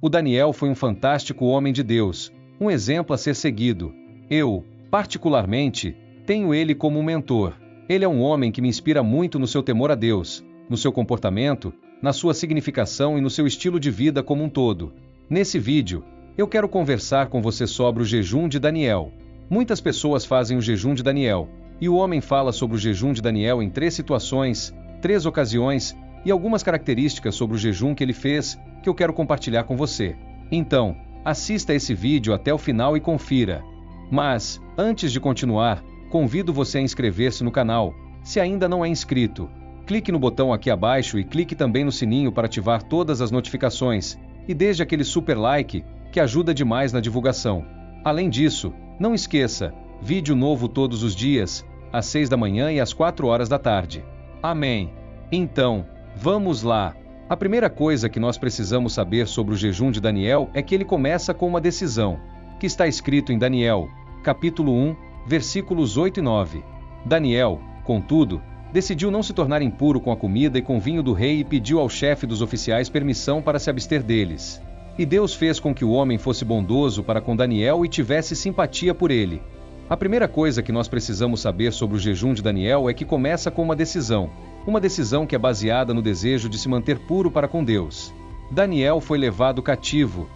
O Daniel foi um fantástico homem de Deus, um exemplo a ser seguido. Eu, particularmente, tenho ele como um mentor. Ele é um homem que me inspira muito no seu temor a Deus, no seu comportamento, na sua significação e no seu estilo de vida como um todo. Nesse vídeo, eu quero conversar com você sobre o jejum de Daniel. Muitas pessoas fazem o jejum de Daniel, e o homem fala sobre o jejum de Daniel em 3 situações, 3 ocasiões, e algumas características sobre o jejum que ele fez, que eu quero compartilhar com você. Então, assista esse vídeo até o final e confira. Mas, antes de continuar, convido você a inscrever-se no canal, se ainda não é inscrito. Clique no botão aqui abaixo e clique também no sininho para ativar todas as notificações, e deixe aquele super like, que ajuda demais na divulgação. Além disso, não esqueça, vídeo novo todos os dias, às 6 da manhã e às 4 horas da tarde. Amém. Então, vamos lá. A primeira coisa que nós precisamos saber sobre o jejum de Daniel é que ele começa com uma decisão, que está escrito em Daniel, capítulo 1, versículos 8 e 9. Daniel, contudo, decidiu não se tornar impuro com a comida e com o vinho do rei e pediu ao chefe dos oficiais permissão para se abster deles. E Deus fez com que o homem fosse bondoso para com Daniel e tivesse simpatia por ele. A primeira coisa que nós precisamos saber sobre o jejum de Daniel é que começa com uma decisão que é baseada no desejo de se manter puro para com Deus. Daniel foi levado cativo,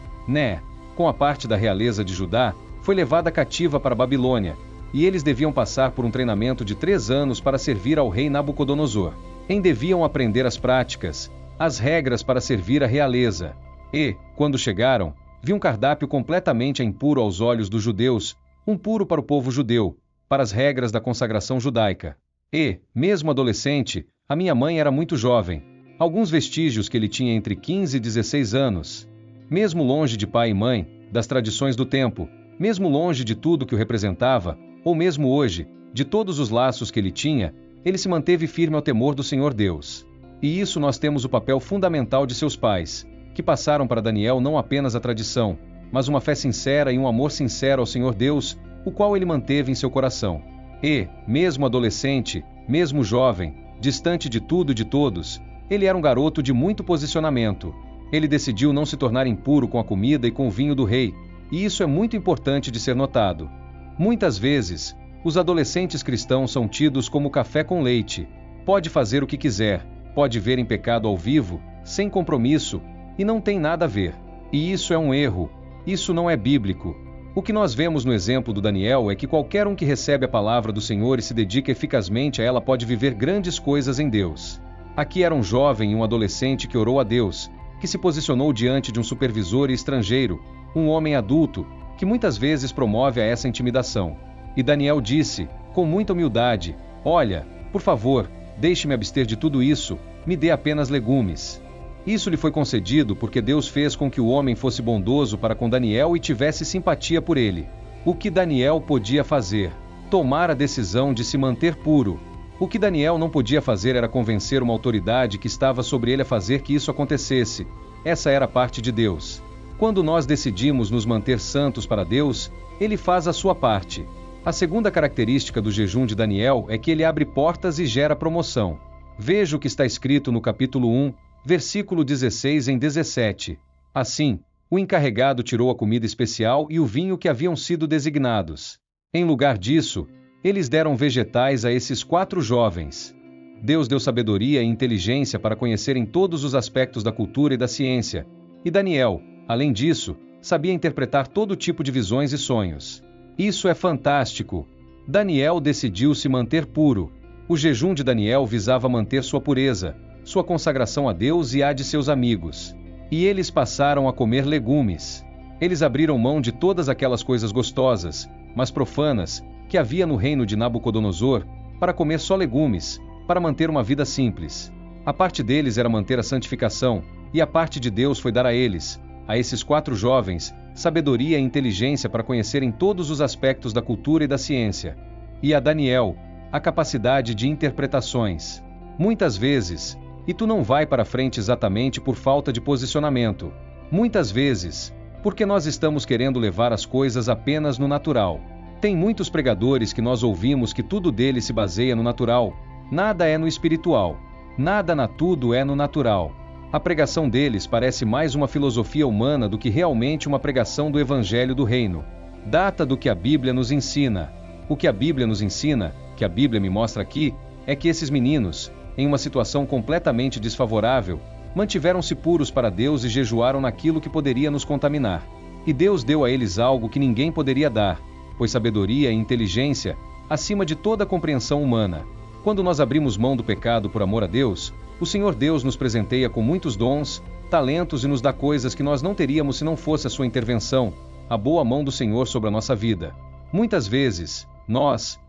com a parte da realeza de Judá, foi levada cativa para a Babilônia, e eles deviam passar por um treinamento de 3 anos para servir ao rei Nabucodonosor. Deviam aprender as práticas, as regras para servir a realeza. E, quando chegaram, viu um cardápio completamente impuro aos olhos dos judeus, impuro para o povo judeu, para as regras da consagração judaica. E, mesmo adolescente, a minha mãe era muito jovem, alguns vestígios que ele tinha entre 15 e 16 anos. Mesmo longe de pai e mãe, das tradições do tempo, mesmo longe de tudo que o representava, ou mesmo hoje, de todos os laços que ele tinha, ele se manteve firme ao temor do Senhor Deus. E isso nós temos o papel fundamental de seus pais, que passaram para Daniel não apenas a tradição, mas uma fé sincera e um amor sincero ao Senhor Deus, o qual ele manteve em seu coração. E, mesmo adolescente, mesmo jovem, distante de tudo e de todos, ele era um garoto de muito posicionamento. Ele decidiu não se tornar impuro com a comida e com o vinho do rei, e isso é muito importante de ser notado. Muitas vezes, os adolescentes cristãos são tidos como café com leite. Pode fazer o que quiser, pode ver em pecado ao vivo, sem compromisso, e não tem nada a ver. E isso é um erro. Isso não é bíblico. O que nós vemos no exemplo do Daniel é que qualquer um que recebe a palavra do Senhor e se dedica eficazmente a ela pode viver grandes coisas em Deus. Aqui era um jovem e um adolescente que orou a Deus, que se posicionou diante de um supervisor estrangeiro, um homem adulto, que muitas vezes promove a essa intimidação. E Daniel disse, com muita humildade, olha, por favor, deixe-me abster de tudo isso, me dê apenas legumes. Isso lhe foi concedido porque Deus fez com que o homem fosse bondoso para com Daniel e tivesse simpatia por ele. O que Daniel podia fazer? Tomar a decisão de se manter puro. O que Daniel não podia fazer era convencer uma autoridade que estava sobre ele a fazer que isso acontecesse. Essa era a parte de Deus. Quando nós decidimos nos manter santos para Deus, Ele faz a sua parte. A segunda característica do jejum de Daniel é que ele abre portas e gera promoção. Veja o que está escrito no capítulo 1, versículo 16 em 17. Assim, o encarregado tirou a comida especial e o vinho que haviam sido designados. Em lugar disso, eles deram vegetais a esses 4 jovens. Deus deu sabedoria e inteligência para conhecerem todos os aspectos da cultura e da ciência. E Daniel, além disso, sabia interpretar todo tipo de visões e sonhos. Isso é fantástico. Daniel decidiu se manter puro. O jejum de Daniel visava manter sua pureza, sua consagração a Deus e a de seus amigos. E eles passaram a comer legumes. Eles abriram mão de todas aquelas coisas gostosas, mas profanas, que havia no reino de Nabucodonosor, para comer só legumes, para manter uma vida simples. A parte deles era manter a santificação, e a parte de Deus foi dar a eles, a esses 4 jovens, sabedoria e inteligência para conhecerem todos os aspectos da cultura e da ciência. E a Daniel, a capacidade de interpretações. Muitas vezes, e tu não vai para frente exatamente por falta de posicionamento. Muitas vezes, porque nós estamos querendo levar as coisas apenas no natural. Tem muitos pregadores que nós ouvimos que tudo deles se baseia no natural, nada é no espiritual. Nada na tudo é no natural. A pregação deles parece mais uma filosofia humana do que realmente uma pregação do Evangelho do Reino. Data do que a Bíblia nos ensina. O que a Bíblia nos ensina, que a Bíblia me mostra aqui, é que esses meninos, em uma situação completamente desfavorável, mantiveram-se puros para Deus e jejuaram naquilo que poderia nos contaminar. E Deus deu a eles algo que ninguém poderia dar, pois sabedoria e inteligência, acima de toda compreensão humana. Quando nós abrimos mão do pecado por amor a Deus, o Senhor Deus nos presenteia com muitos dons, talentos e nos dá coisas que nós não teríamos se não fosse a sua intervenção, a boa mão do Senhor sobre a nossa vida. Muitas vezes, nós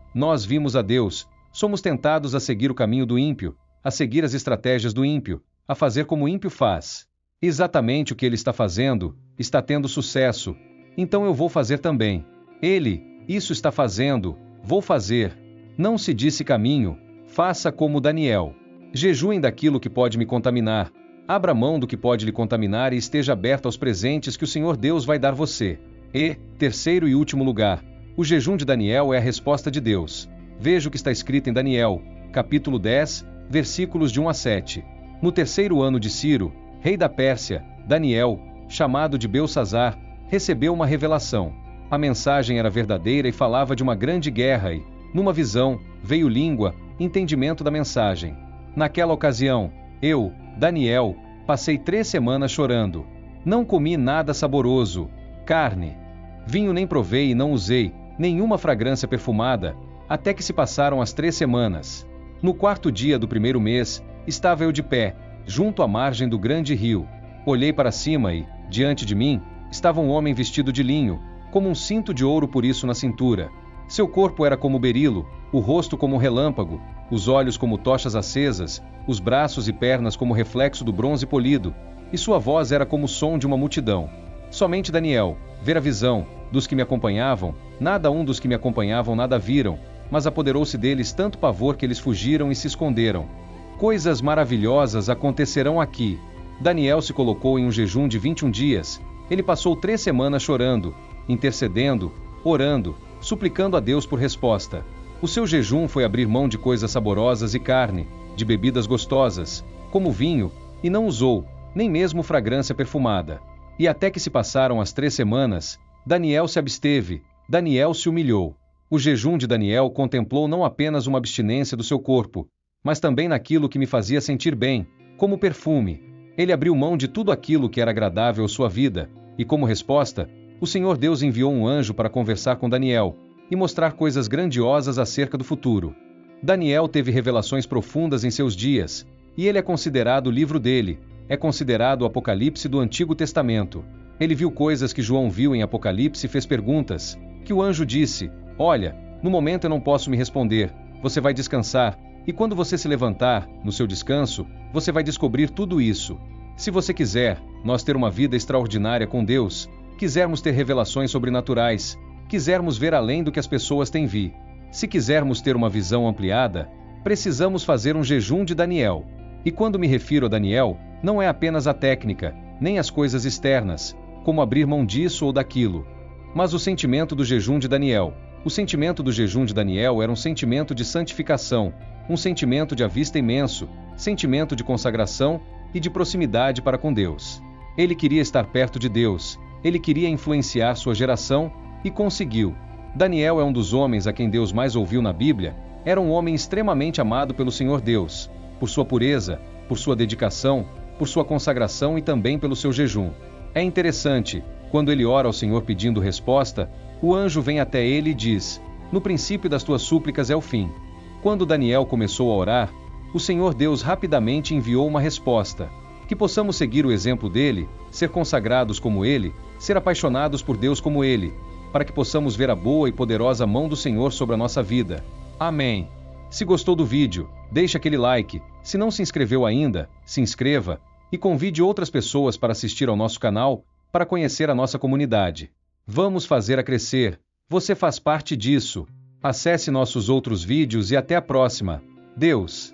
vimos a Deus, somos tentados a seguir o caminho do ímpio, a seguir as estratégias do ímpio, a fazer como o ímpio faz. Exatamente o que ele está fazendo, está tendo sucesso, então eu vou fazer também. Ele, isso está fazendo, vou fazer. Não se disse caminho, faça como Daniel. Jejuem daquilo que pode me contaminar, abra mão do que pode lhe contaminar e esteja aberto aos presentes que o Senhor Deus vai dar você. E, terceiro e último lugar, o jejum de Daniel é a resposta de Deus. Veja o que está escrito em Daniel, capítulo 10, versículos de 1 a 7. No terceiro ano de Ciro, rei da Pérsia, Daniel, chamado de Belsazar, recebeu uma revelação. A mensagem era verdadeira e falava de uma grande guerra e, numa visão, veio língua, entendimento da mensagem. Naquela ocasião, eu, Daniel, passei 3 semanas chorando. Não comi nada saboroso, carne. Vinho nem provei e não usei, nenhuma fragrância perfumada, até que se passaram as 3 semanas. No 4º dia do primeiro mês, estava eu de pé, junto à margem do grande rio. Olhei para cima e, diante de mim, estava um homem vestido de linho, como um cinto de ouro por isso na cintura. Seu corpo era como berilo, o rosto como um relâmpago, os olhos como tochas acesas, os braços e pernas como reflexo do bronze polido, e sua voz era como o som de uma multidão. Somente Daniel, ver a visão, dos que me acompanhavam, nada um dos que me acompanhavam nada viram, mas apoderou-se deles tanto pavor que eles fugiram e se esconderam. Coisas maravilhosas acontecerão aqui. Daniel se colocou em um jejum de 21 dias, ele passou 3 semanas chorando, intercedendo, orando, suplicando a Deus por resposta. O seu jejum foi abrir mão de coisas saborosas e carne, de bebidas gostosas, como vinho, e não usou, nem mesmo fragrância perfumada. E até que se passaram as 3 semanas, Daniel se absteve, Daniel se humilhou. O jejum de Daniel contemplou não apenas uma abstinência do seu corpo, mas também naquilo que me fazia sentir bem, como perfume. Ele abriu mão de tudo aquilo que era agradável à sua vida, e como resposta, o Senhor Deus enviou um anjo para conversar com Daniel, e mostrar coisas grandiosas acerca do futuro. Daniel teve revelações profundas em seus dias, e ele é considerado o livro dele, é considerado o Apocalipse do Antigo Testamento. Ele viu coisas que João viu em Apocalipse e fez perguntas, que o anjo disse: olha, no momento eu não posso me responder, você vai descansar, e quando você se levantar, no seu descanso, você vai descobrir tudo isso. Se você quiser, nós ter uma vida extraordinária com Deus, quisermos ter revelações sobrenaturais, quisermos ver além do que as pessoas têm visto, se quisermos ter uma visão ampliada, precisamos fazer um jejum de Daniel. E quando me refiro a Daniel, não é apenas a técnica, nem as coisas externas, como abrir mão disso ou daquilo, mas o sentimento do jejum de Daniel. O sentimento do jejum de Daniel era um sentimento de santificação, um sentimento de à vista imenso, sentimento de consagração e de proximidade para com Deus. Ele queria estar perto de Deus, ele queria influenciar sua geração, e conseguiu. Daniel é um dos homens a quem Deus mais ouviu na Bíblia, era um homem extremamente amado pelo Senhor Deus, por sua pureza, por sua dedicação, por sua consagração e também pelo seu jejum. É interessante, quando ele ora ao Senhor pedindo resposta, o anjo vem até ele e diz: no princípio das tuas súplicas é o fim. Quando Daniel começou a orar, o Senhor Deus rapidamente enviou uma resposta. Que possamos seguir o exemplo dele, ser consagrados como ele, ser apaixonados por Deus como ele, para que possamos ver a boa e poderosa mão do Senhor sobre a nossa vida. Amém. Se gostou do vídeo, deixe aquele like, se não se inscreveu ainda, se inscreva, e convide outras pessoas para assistir ao nosso canal, para conhecer a nossa comunidade. Vamos fazer a crescer, você faz parte disso. Acesse nossos outros vídeos e até a próxima. Deus